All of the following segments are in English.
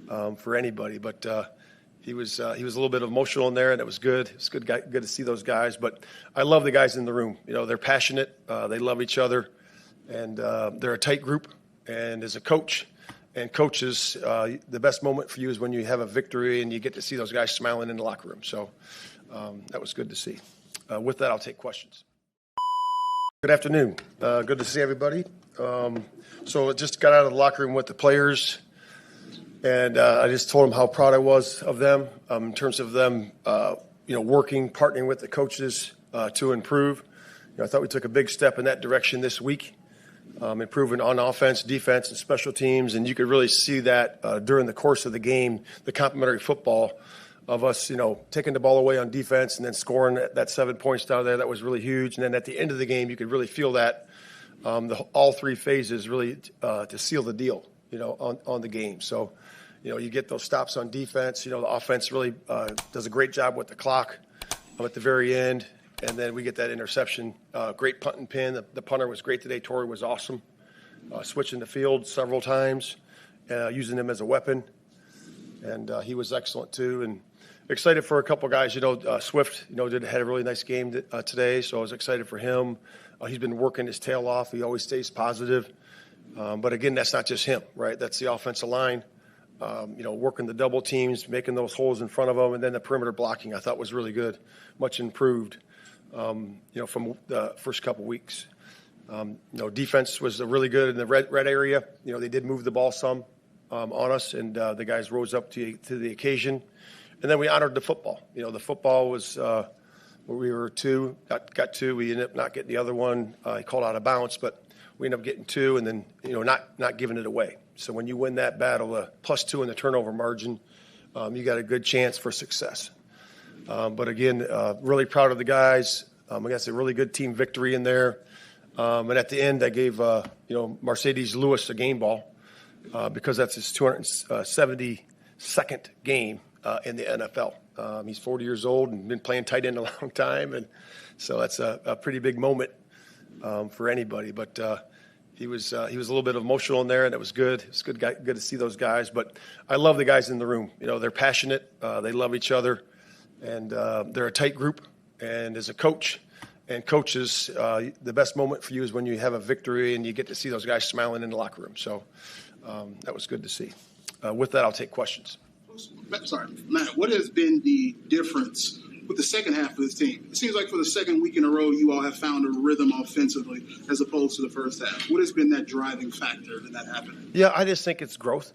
for anybody. But he was a little bit emotional in there, and it was good. It's good to see those guys. But I love the guys in the room. They're passionate. They love each other, and they're a tight group. And as a coach and coaches, the best moment for you is when you have a victory and you get to see those guys smiling in the locker room. So that was good to see. With that, I'll take questions. Good afternoon. Good to see everybody. So I just got out of the locker room with the players, and I just told them how proud I was of them in terms of them, working, partnering with the coaches to improve. I thought we took a big step in that direction this week, improving on offense, defense, and special teams, and you could really see that during the course of the game, the complementary football of us, taking the ball away on defense and then scoring that 7 points down there. That was really huge. And then at the end of the game, you could really feel that all three phases really to seal the deal, on the game. So, you get those stops on defense. The offense really does a great job with the clock at the very end. And then we get that interception. Great punt and pin. The punter was great today. Torrey was awesome. Switching the field several times, using him as a weapon. And he was excellent too. And excited for a couple guys. Swift, had a really nice game today, so I was excited for him. He's been working his tail off. He always stays positive. But again, that's not just him, right? That's the offensive line. Working the double teams, making those holes in front of them, and then the perimeter blocking I thought was really good, much improved, from the first couple weeks. Defense was really good in the red area. They did move the ball some on us, and the guys rose up to the occasion. And then we honored the football. The football was where we were two, got two. We ended up not getting the other one. He called out of bounds, but we ended up getting two, and then not giving it away. So when you win that battle, +2 in the turnover margin, you got a good chance for success. But again, really proud of the guys. I guess a really good team victory in there. And at the end, I gave Mercedes Lewis a game ball because that's his 272nd game in the NFL. He's 40 years old and been playing tight end a long time, and so that's a pretty big moment for anybody. But he was a little bit emotional in there, and it was good. It's good to see those guys. But I love the guys in the room. They're passionate. They love each other, and they're a tight group. And as a coach and coaches, the best moment for you is when you have a victory and you get to see those guys smiling in the locker room. So that was good to see. With that, I'll take questions. Sorry, Matt, what has been the difference with the second half of this team? It seems like for the second week in a row, you all have found a rhythm offensively as opposed to the first half. What has been that driving factor in that happening? Yeah, I just think it's growth.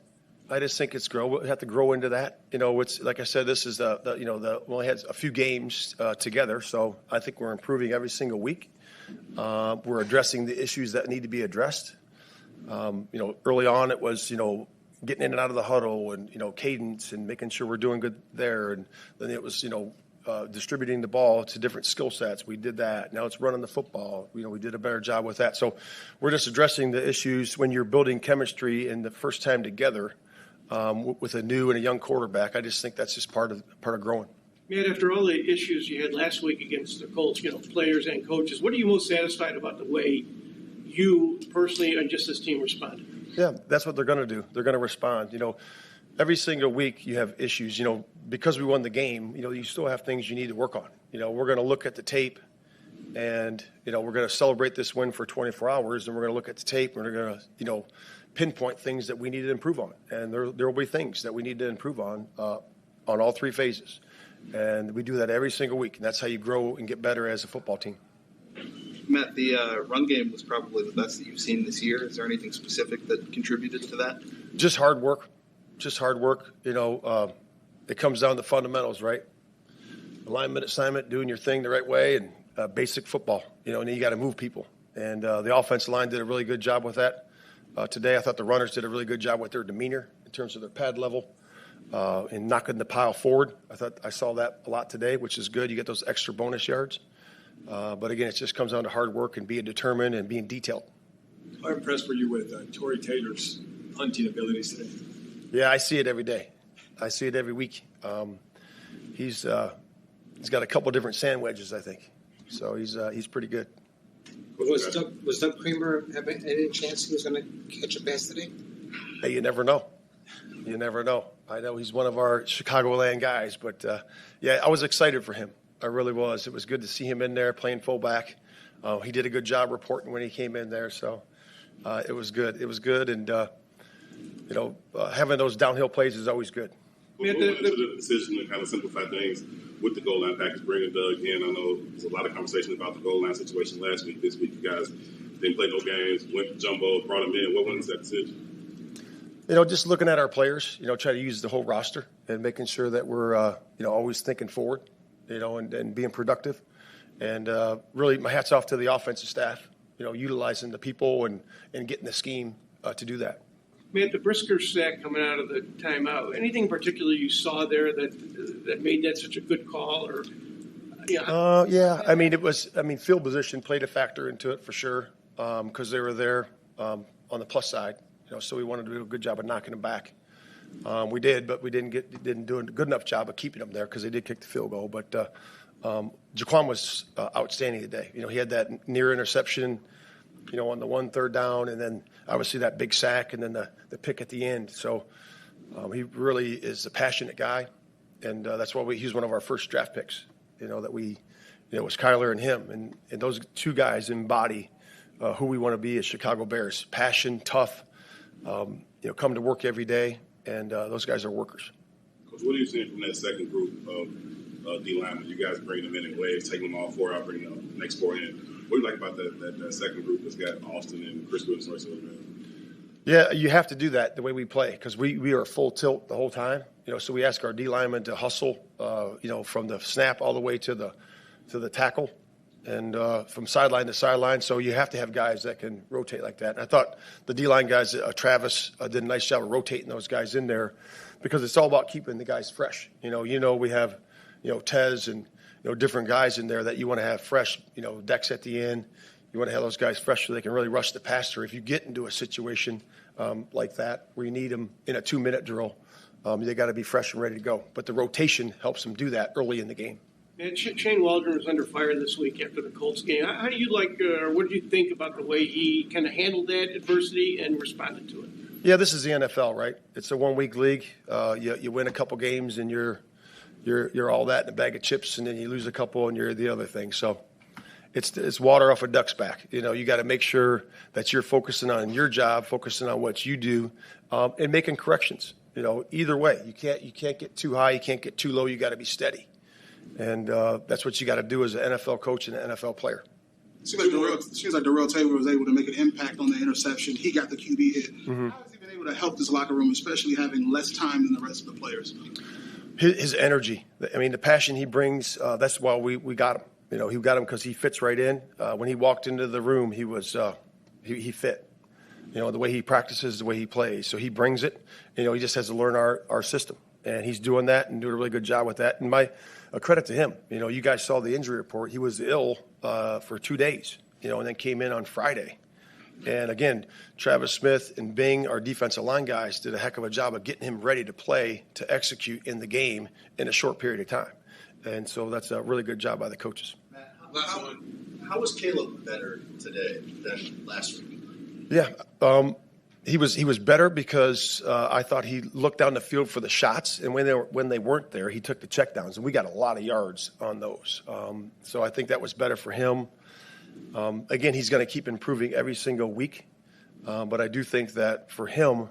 We have to grow into that. It's like I said, this is we only had a few games together, so I think we're improving every single week. We're addressing the issues that need to be addressed. Early on it was, getting in and out of the huddle and, cadence and making sure we're doing good there. And then it was, distributing the ball to different skill sets. We did that. Now it's running the football. We did a better job with that. So we're just addressing the issues when you're building chemistry in the first time together with a new and a young quarterback. I just think that's just part of growing. Matt, after all the issues you had last week against the Colts, players and coaches, what are you most satisfied about the way you personally and just this team responded? Yeah, that's what they're going to do. They're going to respond. Every single week you have issues. Because we won the game, you still have things you need to work on. We're going to look at the tape, and we're going to celebrate this win for 24 hours, and we're going to look at the tape, and we're going to pinpoint things that we need to improve on, and there will be things that we need to improve on all three phases, and we do that every single week, and that's how you grow and get better as a football team. Matt, the run game was probably the best that you've seen this year. Is there anything specific that contributed to that? Just hard work. It comes down to fundamentals, right? Alignment, assignment, doing your thing the right way, and basic football. And you got to move people. And the offensive line did a really good job with that. Today, I thought the runners did a really good job with their demeanor in terms of their pad level and knocking the pile forward. I saw that a lot today, which is good. You get those extra bonus yards. But again, it just comes down to hard work and being determined and being detailed. How impressed were you with Torrey Taylor's punting abilities today? Yeah, I see it every day. I see it every week. He's got a couple different sand wedges, I think. So he's pretty good. Was Doug Kramer having any chance he was going to catch a pass today? Hey, you never know. You never know. I know he's one of our Chicagoland guys, but yeah, I was excited for him. I really was. It was good to see him in there playing fullback. He did a good job reporting when he came in there, so it was good. It was good, and having those downhill plays is always good. What went into the decision to kind of simplify things with the goal line package, bringing Doug in? I know there's a lot of conversation about the goal line situation last week. This week, you guys didn't play no games, went jumbo, brought him in. What went into that decision? Just looking at our players, try to use the whole roster and making sure that we're, always thinking forward, and being productive. And really, my hat's off to the offensive staff, utilizing the people and getting the scheme to do that. Matt, the Brisker sack coming out of the timeout, anything particular you saw there that made that such a good call? Or yeah, field position played a factor into it for sure, because they were there on the plus side, so we wanted to do a good job of knocking them back. We did, but we didn't do a good enough job of keeping them there because they did kick the field goal. But Jaquan was outstanding today. He had that near interception, on the 1 3rd down, and then obviously that big sack, and then the pick at the end. So he really is a passionate guy, and that's why he's one of our first draft picks. That we, it was Kyler and him, and those two guys embody who we want to be as Chicago Bears: passion, tough, come to work every day, and those guys are workers. Coach, what are you seeing from that second group of D linemen? You guys bring them in waves, take them all 4 out, bring the next 4 in. What do you like about that second group that's got Austin and Chris Williams? Yeah, you have to do that the way we play because we are full tilt the whole time. So we ask our D linemen to hustle, from the snap all the way to the tackle, and from sideline to sideline. So you have to have guys that can rotate like that. And I thought the D line guys, Travis, did a nice job of rotating those guys in there because it's all about keeping the guys fresh. We have Tez and different guys in there that you want to have fresh. Dex at the end. You want to have those guys fresh so they can really rush the passer. If you get into a situation like that where you need them in a 2-minute drill, they got to be fresh and ready to go. But the rotation helps them do that early in the game. And Shane Waldron was under fire this week after the Colts game. How do you what do you think about the way he kind of handled that adversity and responded to it? Yeah, this is the NFL, right? It's a 1-week league. You win a couple games and you're all that in a bag of chips, and then you lose a couple and you're the other thing. So it's water off a duck's back. You got to make sure that you're focusing on your job, focusing on what you do, and making corrections. Either way, you can't get too high, you can't get too low. You got to be steady, and that's what you got to do as an NFL coach and an NFL player. Seems like Darrell Taylor was able to make an impact on the interception. He got the QB hit. Mm-hmm. How has he been able to help this locker room, especially having less time than the rest of the players? His energy, the passion he brings, that's why we got him. He got him because he fits right in. When he walked into the room, he was he fit. The way he practices, the way he plays. So he brings it. He just has to learn our system. And he's doing that and doing a really good job with that. And my credit to him. You guys saw the injury report. He was ill for 2 days, and then came in on Friday. And again, Travis Smith and Bing, our defensive line guys, did a heck of a job of getting him ready to play, to execute in the game in a short period of time. And so that's a really good job by the coaches. Matt, how was Caleb better today than last week? Yeah, he was better because I thought he looked down the field for the shots, and when they weren't there, he took the checkdowns, and we got a lot of yards on those. So I think that was better for him. Again, he's going to keep improving every single week, but I do think that for him,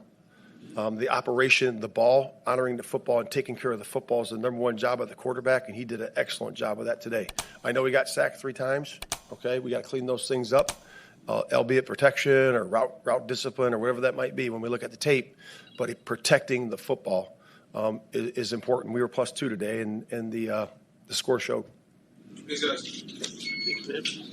the operation, the ball, honoring the football and taking care of the football is the number one job of the quarterback, and he did an excellent job of that today. I know he got sacked 3 times. Okay, we got to clean those things up, albeit protection or route discipline or whatever that might be when we look at the tape. But protecting the football is important. We were +2 today, and the score showed. Thanks, guys.